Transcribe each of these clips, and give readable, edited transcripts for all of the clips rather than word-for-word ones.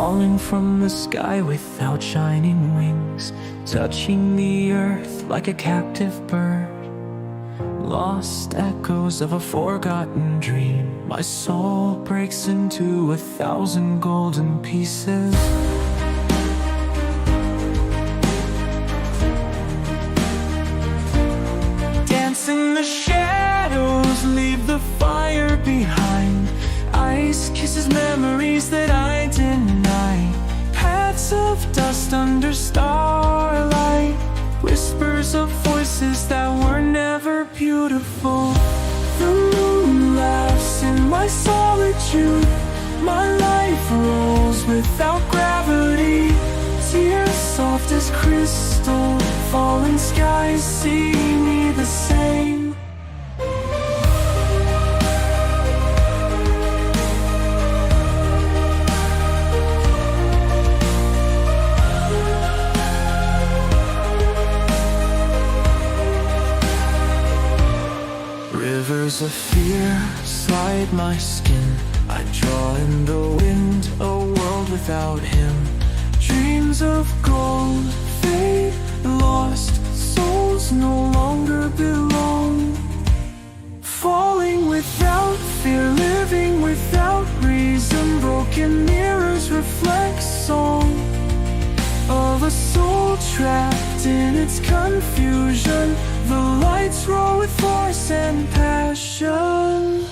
falling from the sky without shining wings, touching the earth like a captive bird. Lost echoes of a forgotten dream, my soul breaks into 1,000 golden pieces. Dance in the shadows, leave the fire behind. Ice kisses memories that I deny. Paths of dust under starlight, whispers of voices that were never beautiful. The moon laughs in my solitude, my life rolls without gravity. Tears soft as crystal, falling skies see me the same. Rivers of fear slide my skin, I draw in the wind, a world without him. Dreams of gold fade lost, souls no longer belong. Falling without fear, living without reason, broken mirrors reflect song of a soul trapped in its confusion. The lights roll with force and passion.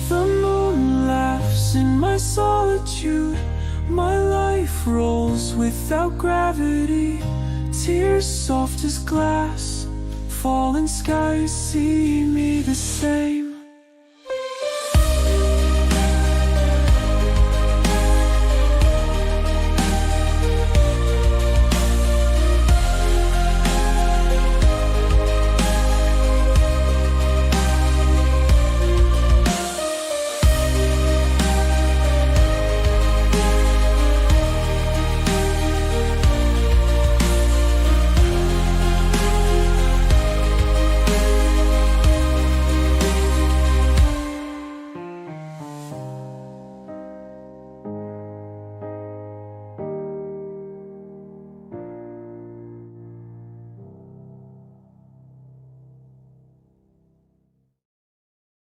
The moon laughs in my solitude, my life rolls without gravity. Tears soft as glass, fallen skies see me the same.